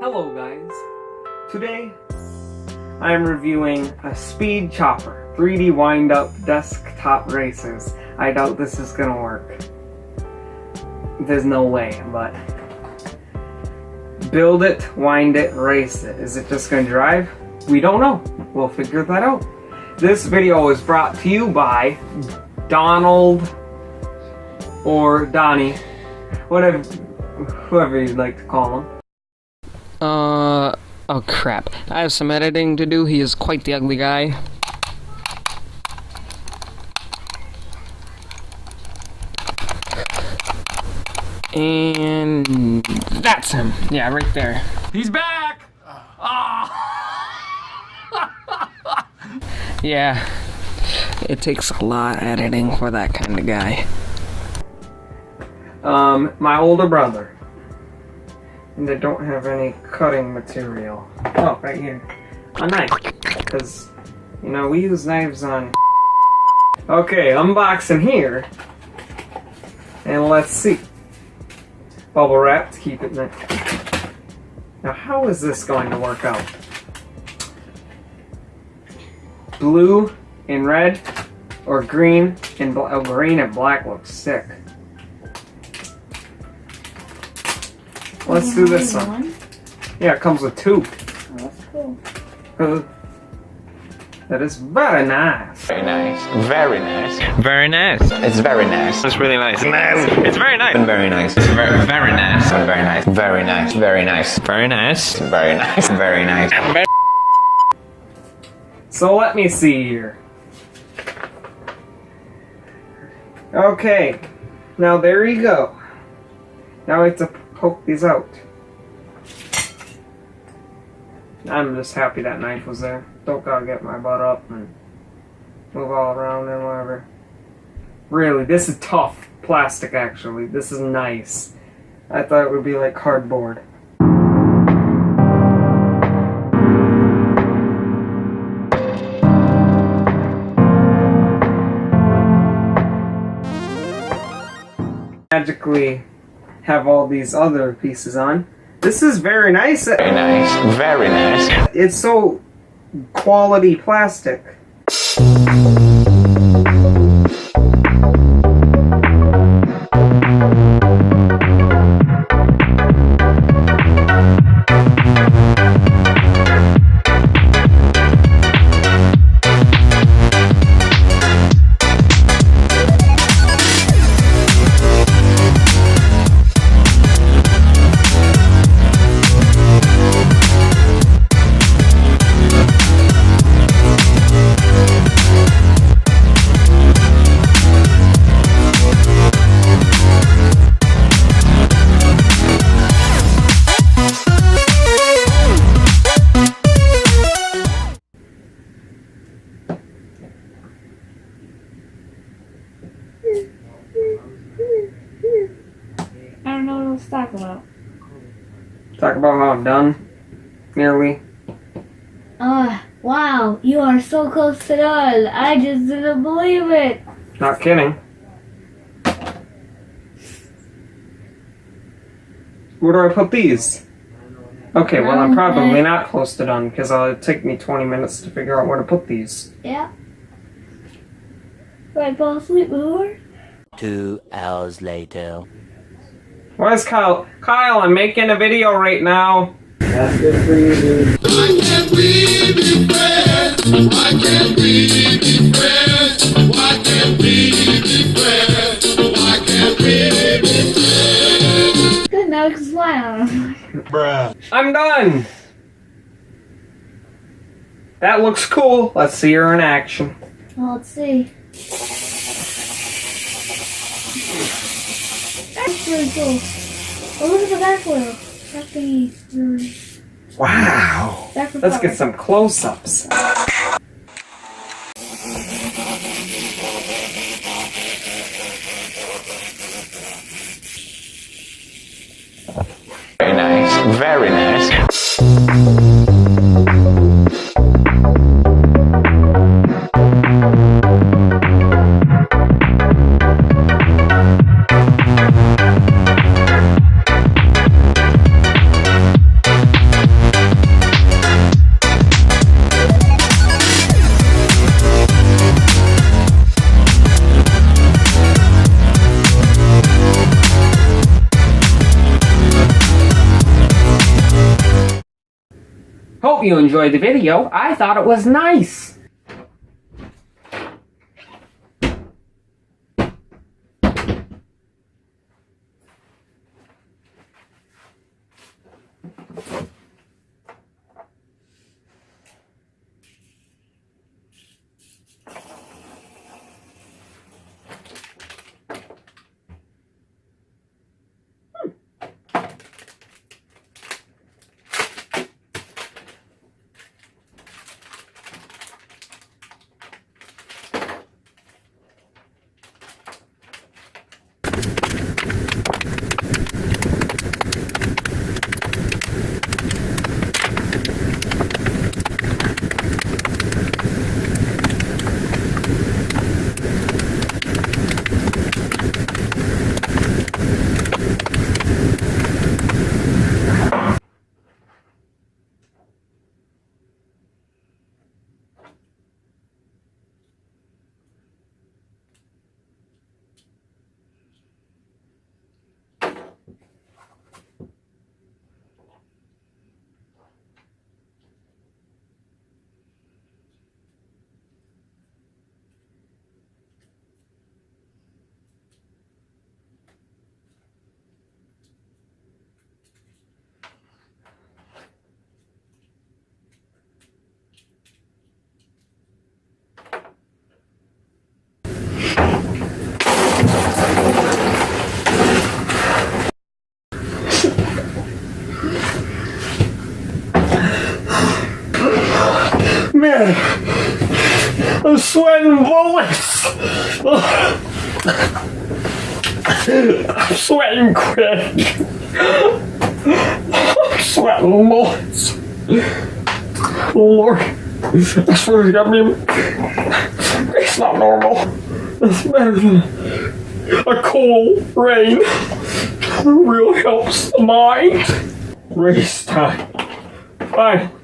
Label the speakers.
Speaker 1: Hello guys, today I am reviewing a Speed Chopper 3D wind-up desktop racers. I doubt this is gonna work. There's no way, but build it, wind it, race it. Is it just gonna drive? We don't know. We'll figure that out. This video is brought to you by Donald or Donnie, whoever you'd like to call him.
Speaker 2: Oh crap. I have some editing to do. He is quite the ugly guy. And that's him. Yeah, right there.
Speaker 1: He's back!
Speaker 2: Yeah. It takes a lot of editing for that kind of guy.
Speaker 1: My older brother. And I don't have any cutting material. Oh, right here. A knife. Because, you know, we use knives on... Okay, unboxing here. And let's see. Bubble wrap to keep it nice. Now, how is this going to work out? Blue and red, or green and green and black looks sick. Let's do this one. Yeah, it comes with two.
Speaker 3: Oh, that's cool.
Speaker 1: That is very nice.
Speaker 4: Very nice. Very nice.
Speaker 5: Very nice.
Speaker 4: It's very nice.
Speaker 5: It's really nice.
Speaker 4: Nice.
Speaker 5: It's very nice.
Speaker 4: And very nice.
Speaker 5: It's very, very nice.
Speaker 4: And very nice. Very nice. Very nice.
Speaker 5: Very nice.
Speaker 4: Very nice. Very nice.
Speaker 5: Very
Speaker 1: So let me see here. Okay. Now there you go. Now I have to poke these out. I'm just happy that knife was there. Don't gotta get my butt up and move all around and whatever. Really, this is tough plastic actually. This is nice. I thought it would be like cardboard. Magically have all these other pieces on. This is very nice.
Speaker 4: Very nice. Very nice.
Speaker 1: It's so quality plastic.
Speaker 3: I don't know what to talk about.
Speaker 1: Talk about how I'm done. Nearly.
Speaker 3: Wow, you are so close to done. I just didn't believe it.
Speaker 1: Not kidding. Where do I put these? Okay, well I'm probably not close to done because it'll take me 20 minutes to figure out where to put these.
Speaker 3: Yeah. Do I fall asleep before?
Speaker 6: 2 hours later.
Speaker 1: Why is Kyle? Kyle, I'm making a video right now. That's good for you, dude.
Speaker 7: Why can't we be friends? Why can't we be friends? Why can't we be friends? Why can't we be friends?
Speaker 3: Good, now we can slide on them.
Speaker 7: Bruh.
Speaker 1: I'm done. That looks cool. Let's see her in action.
Speaker 3: Well, let's see. That's really cool. Oh, look at the back wheel. That's the
Speaker 1: Wow.
Speaker 3: back
Speaker 1: Let's get some close-ups.
Speaker 4: Very nice. Very nice.
Speaker 1: Hope you enjoyed the video. I thought it was nice. Man, I'm sweating bullets. I'm sweating quick. I'm sweating bullets. Lord, I swear to God, it's not normal. It's better than a cold rain. It really helps the mind. Race time. Fine.